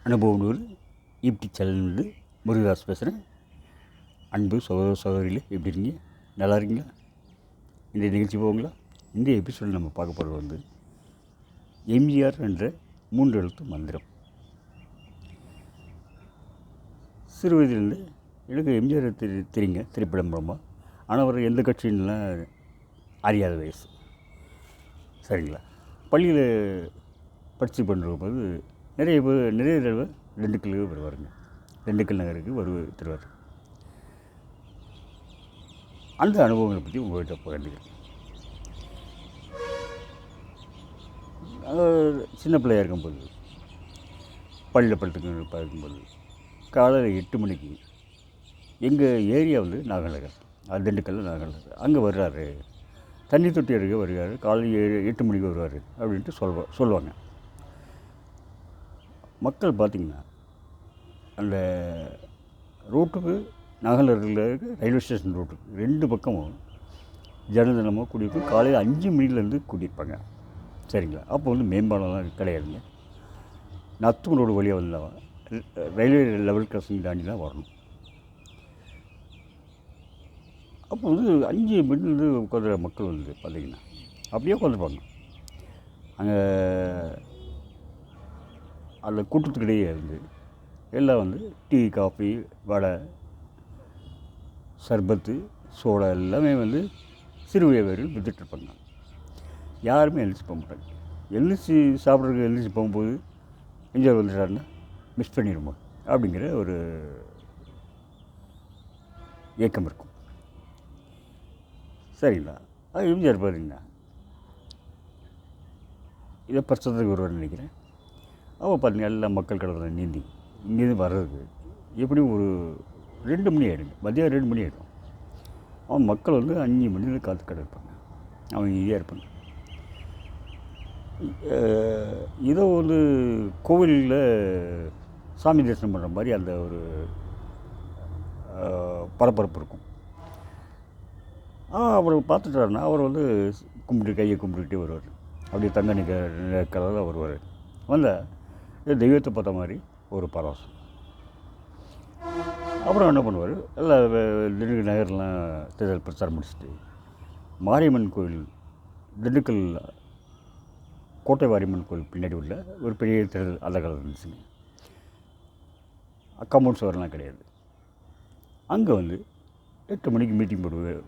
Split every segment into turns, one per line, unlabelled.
அனுபவம் நூறு யூடியூப் சேனல்லேருந்து முருகதாஸ் பேசுகிறேன். அன்பு சகோதர சகோதரிகளே, எப்படி இருக்கீங்க? நல்லா இருக்கீங்களா? இந்த நிகழ்ச்சி போங்களா? இந்த எபிசோடு நம்ம பார்க்க போகிறது வந்து எம்ஜிஆர் என்ற 3 எழுத்து மந்திரம். சிறு வயதிலிருந்து எனக்கு எம்ஜிஆர் தெரியுங்க, திரைப்படம் மூலமாக. ஆனால் அவர் எந்த கட்சின்லாம் அறியாத வயசு, சரிங்களா? பள்ளியில் படித்து பண்ணும்போது நிறைய தடவை திண்டுக்கலுக்கு வருவாருங்க. திண்டுக்கல் நகருக்கு தருவார். அந்த அனுபவங்களை பற்றி உங்கள்கிட்ட பகிர்ந்துக்கிறேன். சின்ன பிள்ளையாக இருக்கும்போது, பள்ளியில் படிக்கும்போது காலையில் 8 மணிக்கு எங்கள் ஏரியா வந்து நாகநகர், திண்டுக்கல்லில் நாகநகர், அங்கே வர்றாரு, தண்ணி தொட்டி எடுக்க வருகிறார், காலையில் 8 மணிக்கு வருவார் அப்படின்ட்டு சொல்லுவாங்க. மக்கள் பார்த்திங்கன்னா அந்த ரோட்டுக்கு, நாகநகரில் இருக்க ரயில்வே ஸ்டேஷன் ரோட்டுக்கு 2 பக்கமும் ஜனதினமாக கூட்டியிருக்கும். காலையில் 5 மணிலேருந்து கூட்டியிருப்பாங்க, சரிங்களா? அப்போ வந்து மேம்பாலம்லாம் கிடையாதுங்க. நத்தம் ரோடு வழியாக வந்தால் ரயில்வே லெவல் கிராசிங் தாண்டி தான் வரணும். அப்போ வந்து 5 மணிலேருந்து உட்காந்துற மக்கள் வந்து பார்த்திங்கன்னா அப்படியே உட்காந்துருப்பாங்க. அங்கே அந்த கூட்டத்துக்கிடையே இருந்து எல்லாம் வந்து டீ, காஃபி, வடை, சர்பத்து, சோடா எல்லாமே வந்து சிறு வியாபாரிகள் விற்றுட்ருப்பாங்க. யாருமே எழுந்திரிச்சு போக மாட்டாங்க. சாப்பிட்றதுக்கு எழுந்திரிச்சு போகும்போது எம்ஜிஆர் வந்துட்டாருன்னா மிஸ் பண்ணிடுமோ அப்படிங்கிற ஒரு ஏக்கம் இருக்கும், சரிங்களா? அது எம்ஜிஆர் பார்த்தீங்கன்னா இதை பரிசத்துக்கு வருவார்னு நினைக்கிறேன். அவள் பார்த்தீங்கன்னா எல்லா மக்கள் கடலில் நீந்தி இங்கேருந்து வர்றதுக்கு எப்படியும் ஒரு 2 மணி ஆகிடுங்க, மதியம் 2 மணி ஆகிடும். அவன் மக்கள் வந்து 5 மணிலேருந்து காத்து கிடப்பாங்க, அவங்க ஈஸியாக இருப்பாங்க. ஏதோ வந்து கோவிலில் சாமி தரிசனம் பண்ணுற மாதிரி அந்த ஒரு பரபரப்பு இருக்கும். அவர் பார்த்துட்டாருன்னா அவர் வந்து கையை கும்பிட்டுக்கிட்டே வருவார். அப்படியே தங்க கலரில் வருவார். வந்தால் தெய்வத்தை பார்த்த மாதிரி ஒரு பரவசம். அப்புறம் என்ன பண்ணுவார், எல்லாம் திண்டுக்கல் நகர்லாம் தேர்தல் பிரச்சாரம் முடிச்சுட்டு மாரியம்மன் கோயில், திண்டுக்கல் கோட்டை மாரியம்மன் கோயில் பின்னாடி உள்ள ஒரு பெரிய தேர்தல் அந்த காலம் இருந்துச்சுங்க. காம்பவுண்ட் சுவரெலாம் கிடையாது. அங்கே வந்து 8 மணிக்கு மீட்டிங் போடுவார்.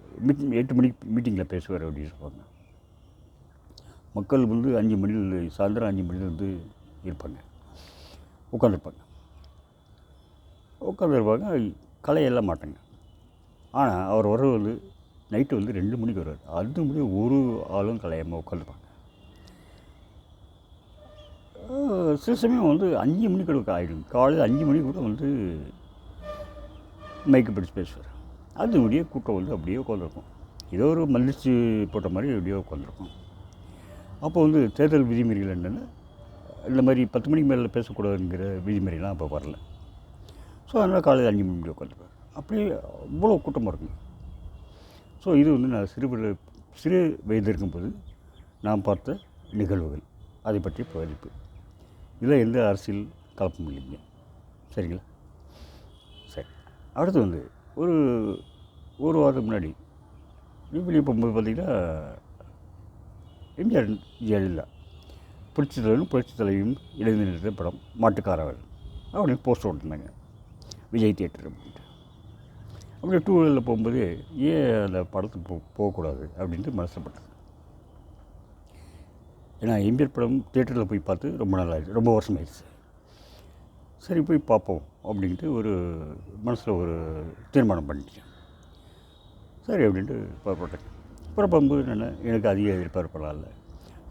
8 மணிக்கு மீட்டிங்கில் பேசுவார் அப்படின்னு சொல்லுவாங்க. மக்கள் வந்து 5 மணிலேருந்து சாயந்தரம் 5 மணிலேருந்து இருப்பாங்க, உட்காந்துருப்பாங்க. கலையெல்லாம் மாட்டாங்க. ஆனால் அவர் வர்றது வந்து நைட்டு வந்து 2 மணிக்கு வருவார். அது மணி ஒரு ஆளும் கலையாமல் உட்காந்துருப்பாங்க. சில சமயம் வந்து 5 மணிக்கு கூட ஆகிடும். காலையில் 5 மணிக்கு கூட வந்து மைக்கு பிடிச்சி பேசுவார். அது முடிய கூட்டம் வந்து அப்படியே உட்காந்துருக்கும். ஏதோ ஒரு மல்லிச்சு போட்ட மாதிரி அப்படியே உட்காந்துருக்கும். அப்போ வந்து தேர்தல் விதிமுறைகள் என்னென்னா, இந்த மாதிரி 10 மணிக்கு மேலே பேசக்கூடாதுங்கிற விதிமுறைலாம் அப்போ வரல. ஸோ அதனால் காலையில் 5 மணிக்கு உட்காந்துருப்பார். அப்படியே இவ்வளோ கூட்டமாக இருக்கும். ஸோ இது வந்து நான் சிறு வயது இருக்கும்போது நான் பார்த்த நிகழ்வுகள், அதை பற்றி பதிப்பு. இதில் எந்த அரசியல் கலப்பம் இல்லைங்க, சரிங்களா? சரி, அடுத்து வந்து ஒரு வாரத்துக்கு முன்னாடி வெளியே போகும்போது பார்த்திங்கன்னா எம்ஜிஆர் ஜெயலலிதா புரட்சி தலைவியும் இணைந்து நிறுத்த படம் மாட்டுக்காரவள் அப்படின்னு போஸ்டர் ஓட்டிருந்தாங்க, விஜய் தியேட்டர் அப்படின்ட்டு. அப்படியே 2 வீலரில் போகும்போது ஏன் அந்த படத்துக்கு போகக்கூடாது அப்படின்ட்டு மனசப்பட்டேன். ஏன்னா எம்ஜிஆர் படம் தியேட்டரில் போய் பார்த்து ரொம்ப நாள் ஆயிடுச்சு, ரொம்ப வருஷம் ஆயிடுச்சு. சரி போய் பார்ப்போம் அப்படின்ட்டு ஒரு மனசில் ஒரு தீர்மானம் பண்ணிட்டேன். சரி அப்படின்ட்டு புறப்பட்டேன். புறப்படும்போது எனக்கு அதிக எதிர்பார்ப்பெல்லாம் இல்லை.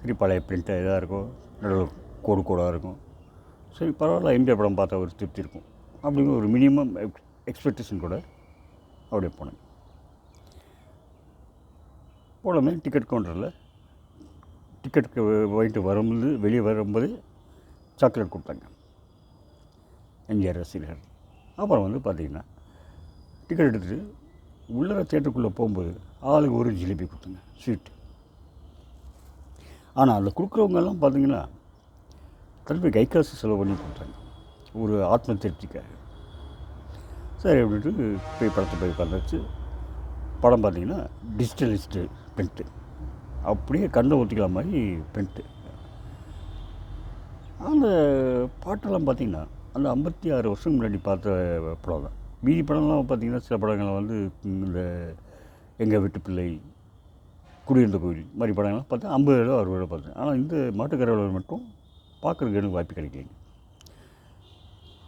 சரி, பழைய பிரிண்ட்டாக எதாக இருக்கும், நடுவில் கோடாக இருக்கும். சரி பரவாயில்ல, எம்ஜிஆர் படம் பார்த்தா ஒரு திருப்தி இருக்கும் அப்படிங்கிற ஒரு மினிமம் எக்ஸ்பெக்டேஷன் கூட அப்படியே போனேன். போனோமே டிக்கெட் கவுண்டரில் டிக்கெட்டுக்கு வாங்கிட்டு வெளியே வரும்போது சாக்லேட் கொடுத்தாங்க எம்ஜிஆர் ரசிகர்கள். அப்புறம் வந்து பார்த்திங்கன்னா டிக்கெட் எடுத்துகிட்டு உள்ளே தியேட்டருக்குள்ளே போகும்போது ஆளுக்கு ஒரு ஜிலேபி கொடுத்தாங்க, ஸ்வீட். ஆனால் அதில் கொடுக்குறவங்கெல்லாம் பார்த்திங்கன்னா திருப்பி கை காசு செலவு பண்ணி கொடுத்தாங்க. ஒரு ஆத்ம திருப்திக்காக. சரி அப்படின்ட்டு போய் படத்தை போய் உட்காந்துச்சு. படம் பார்த்திங்கன்னா டிஜிட்டலிஸ்ட்டு பிரிண்ட்டு, அப்படியே கண்ணை ஊற்றிக்கலாம் மாதிரி பிரிண்ட்டு. அந்த பாட்டெல்லாம் பார்த்திங்கன்னா அந்த 56 வருஷம் முன்னாடி பார்த்த படம் தான். மீதி படம்லாம் பார்த்திங்கன்னா சில படங்களை வந்து இந்த எங்கள் வீட்டு பிள்ளை, குடியிருந்த கோயில் மாதிரி படங்கள்லாம் பார்த்தா 50 ரூபா 60 ரூபா பார்த்தேன். ஆனால் இந்த மாட்டுக்கரவலர் மட்டும் பார்க்குறதுக்கு எனக்கு வாய்ப்பு கிடைக்கலைங்க.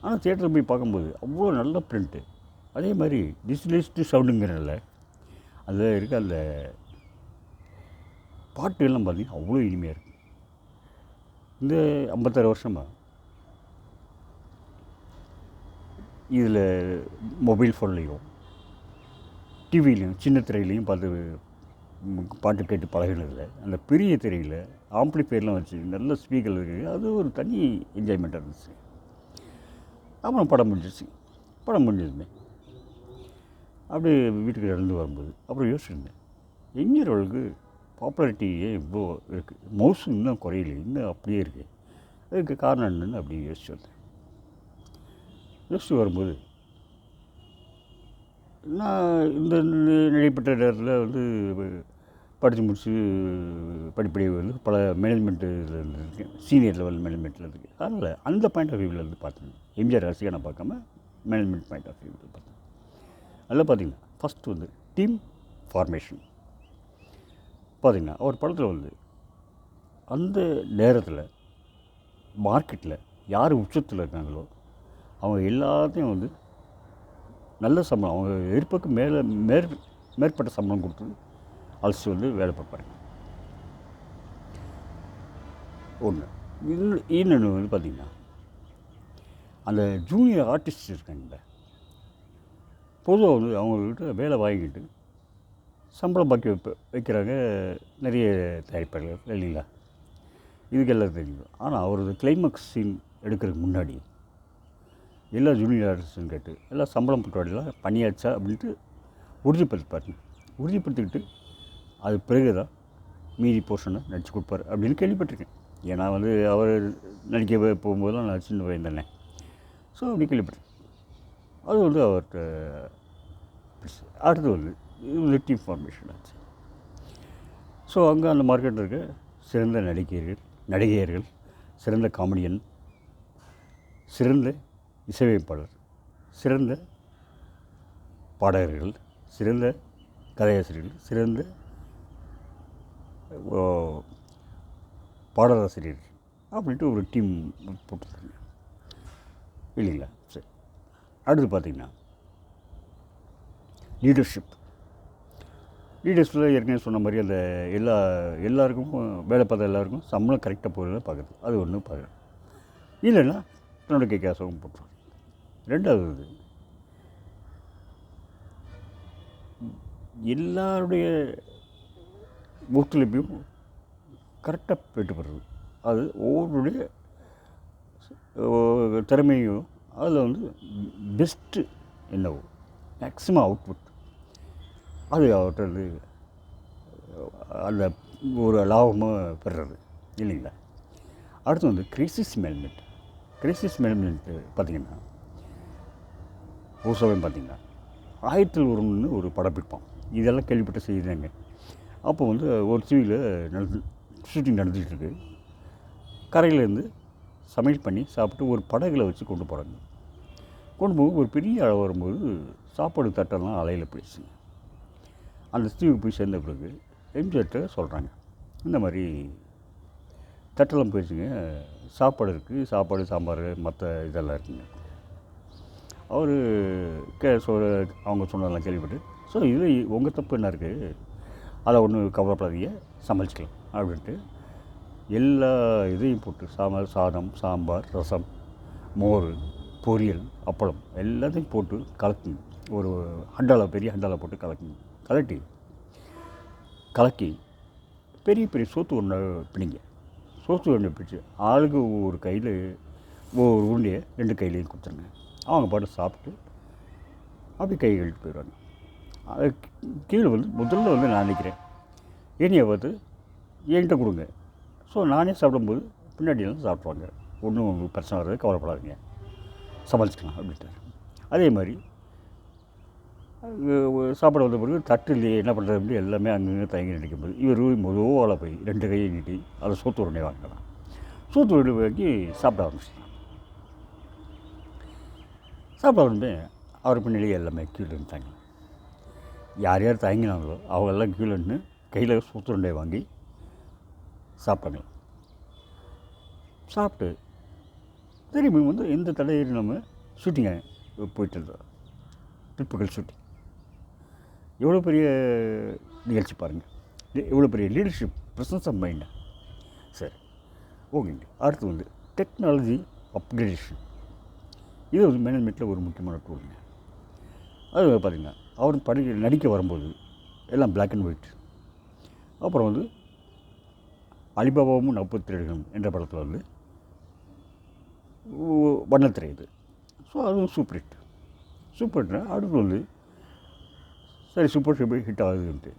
ஆனால் தியேட்டரில் போய் பார்க்கும்போது அவ்வளோ நல்ல பிரிண்ட்டு. அதே மாதிரி டிஜிட்டலிஸ்ட்டு சவுண்டுங்கிறனால அதில் இருக்க அந்த பாட்டுகள்லாம் பார்த்திங்கன்னா அவ்வளோ இனிமையாக இருக்குது. இந்த 56 வருஷமாக இதில் மொபைல் ஃபோன்லேயும் டிவிலையும் சின்ன திரையிலையும் பார்த்து பாட்டு கேட்டு பழகினதில் அந்த பெரிய திரையில் ஆம்ப்ளிஃபையர்லாம் வச்சு நல்ல ஸ்பீக்கர் இருக்குது, அது ஒரு தனி என்ஜாய்மெண்ட்டாக இருந்துச்சு. அப்புறம் படம் முடிஞ்சிச்சு. படம் முடிஞ்சதுமே அப்படியே வீட்டுக்கு நடந்து வரும்போது அப்புறம் யோசிச்சிருந்தேன், எம்ஜிஆர்களுக்கு பாப்புலாரிட்டியே இவ்வளோ இருக்குது, மவுசு இன்னும் குறையில, இன்னும் அப்படியே இருக்குது, அதுக்கு காரணம் என்னன்னு அப்படியே யோசிச்சு வந்தேன். யோசிச்சு வரும்போது நான் இந்த நடைபெற்ற நேரத்தில் வந்து படித்து முடிச்சு படிப்படியாக வந்து பல மேனேஜ்மெண்ட்டு இதில் இருந்திருக்கேன், சீனியர் லெவல் மேனேஜ்மெண்ட்டில் இருக்குது. அதனால் அந்த பாயிண்ட் ஆஃப் வியூவில் இருந்து பார்த்தேன். எம்ஜிஆர் ரசிகனை பார்க்காம மேனேஜ்மெண்ட் பாயிண்ட் ஆஃப் வியூவில் பார்த்தேன். அதில் பார்த்திங்கன்னா ஃபஸ்ட்டு வந்து டீம் ஃபார்மேஷன். பார்த்திங்கன்னா ஒரு படத்தில் வந்து அந்த நேரத்தில் மார்க்கெட்டில் யார் உச்சத்தில் இருக்காங்களோ அவங்க எல்லாத்தையும் வந்து நல்ல சம்பளம், அவங்க எதிர்ப்புக்கு மேற்பட்ட சம்பளம் கொடுத்து அழைச்சி வந்து வேலை பார்ப்பாங்க. ஒன்று. இன்னொன்று வந்து பார்த்திங்கன்னா அந்த ஜூனியர் ஆர்டிஸ்ட் இருக்காங்க, பொதுவாக வந்து அவங்கக்கிட்ட வேலை வாங்கிக்கிட்டு சம்பளம் பாக்கி வைக்கிறாங்க நிறைய தயாரிப்பாளர்கள் இல்லைங்களா, இதுக்கெல்லாம் தெரியும். ஆனால் அவரது கிளைமேக்ஸ் சீன் எடுக்கிறதுக்கு முன்னாடி எல்லா ஜூனியர் ஆர்டிஸ்ட்டும் கேட்டு எல்லாம் சம்பளம் பட்டுவாடிலாம் பண்ணியாச்சா அப்படின்ட்டு உறுதிப்படுத்திக்கிட்டு அது பிறகு தான் மீதி போர்ஷனை நடிச்சு கொடுப்பார் அப்படின்னு கேள்விப்பட்டிருக்கேன். ஏன்னா வந்து அவர் நடிக்க போகும்போதெல்லாம் நான் சின்ன பையன் தானே, ஸோ அப்படி கேள்விப்பட்டிருக்கேன். அது வந்து அவர்கிட்ட அடுத்து வந்து இது டீம் ஃபார்மேஷன் ஆச்சு. ஸோ அங்கே அந்த மார்க்கெட்டில் இருக்க சிறந்த நடிகையர்கள், சிறந்த காமெடியன், சிறந்த இசையமைப்பாளர், சிறந்த பாடகர்கள், சிறந்த கதையாசிரியர்கள், சிறந்த பாடலாசிரியர்கள் அப்படின்ட்டு ஒரு டீம் போட்டுருக்காங்க இல்லைங்களா. சரி, அடுத்து பார்த்திங்கன்னா லீடர்ஷிப்பில் ஏற்கனவே சொன்ன மாதிரி அந்த எல்லாருக்கும் வேலை பார்த்த எல்லாருக்கும் சம்பளம் கரெக்டாக போகிறத பார்க்குறது, அது ஒன்று பார்க்குறேன். இல்லைன்னா தன்னோட கேஸாகவும் போட்டுருவாங்க. ரெண்டாவது எல்லாருடைய ஒத்துழைப்பையும் கரெக்டாக போயிட்டு போடுறது, அது ஒவ்வொருடைய திறமையும் அதில் வந்து பெஸ்ட்டு என்னவோ மேக்ஸிமம் அவுட்புட் அது அவர்கிட்ட வந்து அந்த ஒரு லாபமாக பெறுறது இல்லைங்களா. அடுத்து வந்து கிரைசிஸ் மேனேஜ்மெண்ட்டு பார்த்திங்கன்னா ஒரு சமயம் பார்த்திங்கன்னா 1000 ஒருவன்னு ஒரு படம் பிடிப்பான், இதெல்லாம் கேள்விப்பட்ட செய்தாங்க. அப்போ வந்து ஒரு டிவியில் ஷூட்டிங் நடந்துகிட்ருக்கு, கரையிலேருந்து சமையல் பண்ணி சாப்பிட்டு ஒரு படகுல வச்சு கொண்டு போகிறாங்க. கொண்டு போய் ஒரு பெரிய அளவு வரும்போது சாப்பாடு தட்டெல்லாம் அலையில் போயிடுச்சுங்க. அந்த தீவுக்கு போய் சேர்ந்த பிறகு எம்ஜிஆர்கிட்ட சொல்கிறாங்க, இந்த மாதிரி தட்டெல்லாம் போயிடுச்சுங்க, சாப்பாடு இருக்குது, சாப்பாடு சாம்பார் மற்ற இதெல்லாம் இருக்குங்க. அவர் அவங்க சொன்னதெல்லாம் கேள்விப்பட்டு, ஸோ இது உங்கள் தப்பு என்ன இருக்குது, அதை ஒன்றும் கவலைப்படாதீங்க, சமைச்சிக்கலாம் அப்படின்ட்டு எல்லா இதையும் போட்டு சாதம், சாம்பார், ரசம், மோர், பொரியல், அப்பளம் எல்லாத்தையும் போட்டு கலக்குங்க. ஒரு பெரிய ஹண்டாவில் போட்டு கலக்கி பெரிய சோத்து உருண்டை பிடிங்க. சோத்து உருண்டை பிடிச்சி ஆளுக்கு ஒரு கையில் ஒரு உருண்டையை 2 கையிலையும் கொடுத்துருங்க. அவங்க பாட்டு சாப்பிட்டு அப்படி கை கழுவிட்டு போயிடுவாங்க. அது கீழே வந்து முதல்ல வந்து நான் நினைக்கிறேன், ஏனியை பார்த்து என்கிட்ட கொடுங்க, ஸோ நானே சாப்பிடும்போது பின்னாடியெல்லாம் சாப்பிடுவாங்க, ஒன்றும் உங்களுக்கு பிரச்சனை வர்றது கவலைப்படாதீங்க சமாளிச்சுக்கலாம் அப்படின்ட்டார். அதே மாதிரி சாப்பாடு வந்த பிறகு தட்டு இல்லையே என்ன பண்ணுறது அப்படி எல்லாமே அங்கங்கே தயங்கி நினைக்கும்போது இவர் மெதுவாக போய் 2 கையை நீட்டி அதை சோத்து உடனே வாங்கிக்கலாம். சோத்து உடனே வாங்கி சாப்பிட ஆரம்பிச்சிடலாம். சாப்பிட உடனே அவர் பின்னாடியே எல்லாமே கீழே இருந்தாங்க. யார் யார் தயங்கினாங்களோ அவங்கெல்லாம் கீழே நின்று கையில் சோத்து உருண்டையை வாங்கி சாப்பிட்டாங்க. சாப்பிட்டு திரும்பி வந்து எந்த தடையும் நம்ம ஷூட்டிங்கை போயிட்டு இருந்தோம். பிற்பகல் ஷூட்டிங். எவ்வளோ பெரிய நிகழ்ச்சி பாருங்கள், எவ்வளோ பெரிய லீடர்ஷிப், ப்ரெசன்ஸ் ஆஃப் மைண்டு. சரி, ஓகேங்க. அடுத்து வந்து டெக்னாலஜி அப்கிரேடேஷன். இது வந்து மேனேஜ்மெண்ட்டில் ஒரு முக்கியமான டூலுங்க. அது பார்த்திங்கன்னா அவர் நடிக்க வரும்போது எல்லாம் பிளாக் அண்ட் ஒயிட். அப்புறம் வந்து அலிபாபாவும் 40 என்ற படத்தில் வந்து வண்ணத்திரை இது. ஸோ அதுவும் சூப்பர் ஹிட். சூப்பர் ஹிட்னா அடுத்து வந்து சரி சூப்பர் ஹிட் ஆகுதுன்ட்டு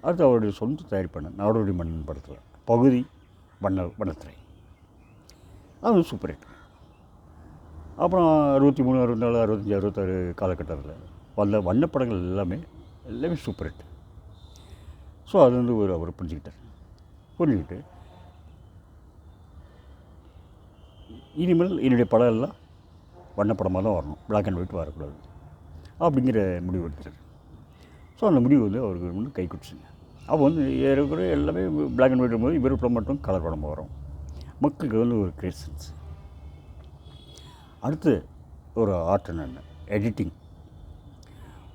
அடுத்து அவருடைய சொந்த தயார் பண்ண நாடோடி மன்னன் படத்தில் பகுதி வண்ணத்திரை, அதுவும் சூப்பர் ஹிட். அப்புறம் 63, 64, 65, 66 காலகட்டத்தில் வந்த வண்ணப்படங்கள் எல்லாமே சூப்பர் ஹிட். ஸோ அது வந்து அவர் புரிஞ்சுக்கிட்டு இனிமேல் என்னுடைய படம் எல்லாம் வண்ணப்படமாக தான் வரணும், பிளாக் அண்ட் ஒயிட் வரக்கூடாது அப்படிங்கிற முடிவு எடுத்தார். ஸோ அந்த முடிவு வந்து அவருக்கு வந்து கை கொடுத்துங்க. அப்போ வந்து ஏறக்குறைய எல்லாமே பிளாக் அண்ட் ஒயிட் வரும்போது இவர் படம் மட்டும் கலர் படமாக வரும். மக்களுக்கு வந்து ஒரு கிரேசன்ஸ். அடுத்து ஒரு ஆர்ட் என்ன, எடிட்டிங்.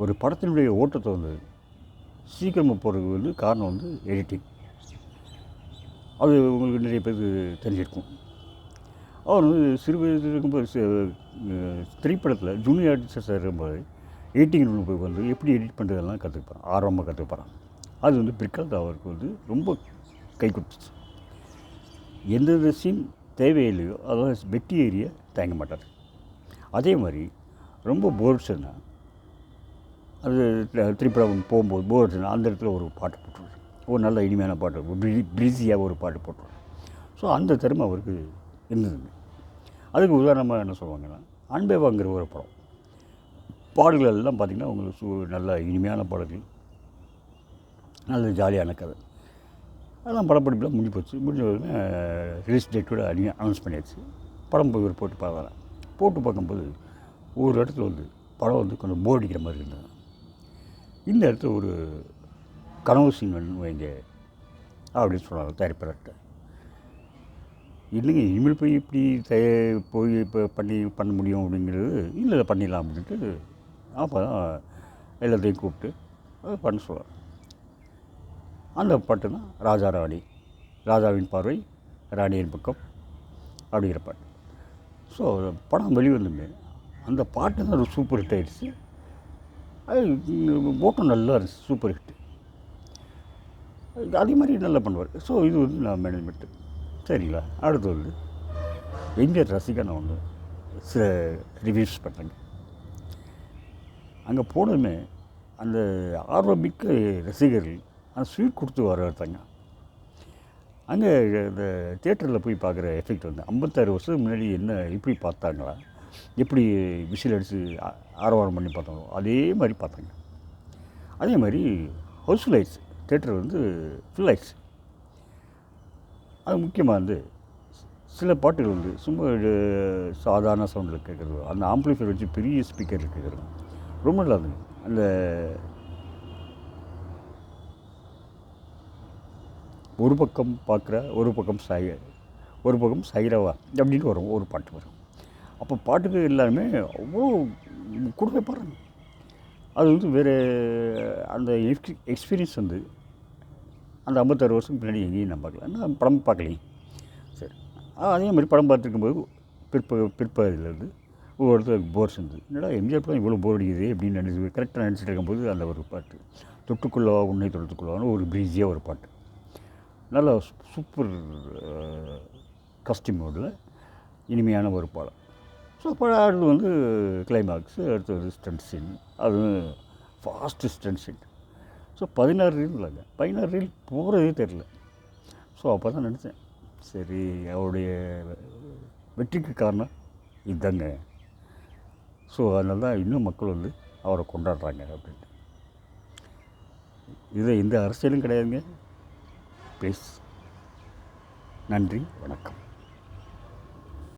ஒரு படத்தினுடைய ஓட்டத்தை வந்து சீக்கிரமாக போகிறதுக்கு வந்து காரணம் வந்து எடிட்டிங். அது உங்களுக்கு நிறைய பேருக்கு தெரிஞ்சிருக்கும். அவர் வந்து சிறு வயதில் இருக்கும்போது திரைப்படத்தில் ஜூனியர் ஆர்டிஸ்டாக இருக்கும்போது எடிட்டிங் போய் வந்து எப்படி எடிட் பண்ணுறதெல்லாம் கற்றுப்பாரான், ஆர்வமாக கற்றுப்பாரான். அது வந்து பிற்காலத்தில் அவருக்கு வந்து ரொம்ப கை கொடுத்துச்சு. எந்தெந்த சீன் தேவையில்லையோ அதெல்லாம் வெட்டி ஏரியா தயங்க மாட்டார். அதே மாதிரி ரொம்ப போர்ட்ஸ்னா அது திரைப்படம் போகும்போது போர்ட்ஸ்னா அந்த இடத்துல ஒரு பாட்டு போட்டுருவார், ஒரு நல்ல இனிமையான பாட்டு, ப்ரீஸியாக ஒரு பாட்டு போட்டுருவார். ஸோ அந்த திறமை அவருக்கு இருந்ததுங்க. அதுக்கு உதாரணமாக என்ன சொல்லுவாங்கன்னா, அன்பே வாங்கிற ஒரு படம் பாடல்கள் எல்லாம் பார்த்திங்கன்னா உங்களுக்கு நல்ல இனிமையான பாடல்கள், நல்ல ஜாலியான கதை. அதெல்லாம் படப்பிடிப்பில் முடிஞ்சு போச்சு. முடிஞ்ச உடனே ரிலீஸ் டேட்டோட அனௌன்ஸ் பண்ணியாச்சு. படம் போய் போட்டு பார்க்கலாம். போட்டு பார்க்கும்போது ஒரு இடத்துல வந்து படம் வந்து கொஞ்சம் போர் அடிக்கிற மாதிரி இருந்தது. இந்த இடத்துல ஒரு கனவு சீன் வைங்க அப்படின்னு சொன்னாங்க தயாரிப்பாளர்கிட்ட. இல்லைங்க இனிமேல் போய் இப்படி போய் இப்போ பண்ண முடியும் அப்படிங்கிறது இல்லை, பண்ணிடலாம் அப்படின்ட்டு அப்போ தான் எல்லாத்தையும் கூப்பிட்டு அதை பண்ண சொல்லுவார். அந்த பாட்டு தான் ராஜா ராணி, ராஜாவின் பார்வை ராணியின் பக்கம் அப்படிங்கிற பாட்டு. ஸோ படம் வெளிவந்துமே அந்த பாட்டு தான் ஒரு சூப்பர் ஹிட் ஆகிடுச்சு. அது ஓட்டம் நல்லா இருந்துச்சு, சூப்பர் ஹிட்டு. அதே மாதிரி நல்லா பண்ணுவார். ஸோ இது வந்து நான் மேனேஜ்மெண்ட்டு. சரிங்களா. அடுத்து வந்து எம்ஜிஆர் ரசிகா நான் ஒன்று சில ரிவ்யூஸ் பண்ணுறேங்க. அங்கே போனதுமே அந்த ஆர்வமிக்க ரசிகர்கள் அந்த ஸ்வீட் கொடுத்து வரத்தாங்க. அங்கே இந்த தியேட்டரில் போய் பார்க்குற எஃபெக்ட் வந்து 56 வருஷத்துக்கு முன்னாடி என்ன எப்படி பார்த்தாங்களா, எப்படி விசில் அடித்து ஆரவாரம் பண்ணி பார்த்தாங்களோ அதே மாதிரி பார்த்தாங்க. அதே மாதிரி ஹவுஸ்ஃபுல் ஆயிடுச்சு, தியேட்டர் வந்து ஃபுல் ஆயிடுச்சு. அது முக்கியமாக வந்து சில பாட்டுகள் வந்து சும்மா சாதாரண சவுண்டில் கேட்குறது, அந்த ஆம்பிளிஃபையர் வச்சு பெரிய ஸ்பீக்கரில் கேட்குறது ரொம்ப நல்லா இருந்துங்க. அந்த ஒரு பக்கம் பார்க்குற ஒரு பக்கம் சைரவா அப்படின்னு வரும், ஒரு பாட்டு வரும். அப்போ பாட்டுக்கு எல்லாருமே அவ்வளோ கொடுக்க பாருங்க. அது வந்து வேறு அந்த எக்ஸ்பீரியன்ஸ் வந்து அந்த 56 வருஷம் பின்னாடி எங்கேயும் நான் பார்க்கல, நான் படம் பார்க்கலையே. சரி, அதே மாதிரி படம் பார்த்துருக்கும்போது பிற்பகுதியிலேருந்து ஒவ்வொருத்தருக்கு போர் செஞ்சு என்னடா எம்ஜிஆர் படம் இவ்வளோ போர் அடிக்குது அப்படின்னு கரெக்டாக நினச்சிட்டு இருக்கும்போது அந்த ஒரு பாட்டு தொட்டுக்குள்ளவா உன்னை தொட்டுக்குள்ளவான்னு ஒரு ப்ரீஸியாக ஒரு பாட்டு, நல்ல சூப்பர் கஸ்டியூமோட இனிமையான ஒரு பாடம். ஸோ அடுத்து வந்து கிளைமாக்ஸு, அடுத்து வந்து ஸ்டண்ட் சீன், அதுவும் fast stunt scene. So 16 reel இல்லைங்க, 16 ரீல் போகிறதே தெரில. ஸோ அப்போ தான் நினச்சேன், சரி அவருடைய வெற்றிக்கு காரணம் இதுதாங்க. ஸோ அதனால தான் இன்னும் மக்கள் வந்து அவரை கொண்டாடுறாங்க அப்படின்ட்டு. இது எந்த அரசியலும் கிடையாதுங்க. ப்ளீஸ். நன்றி, வணக்கம்.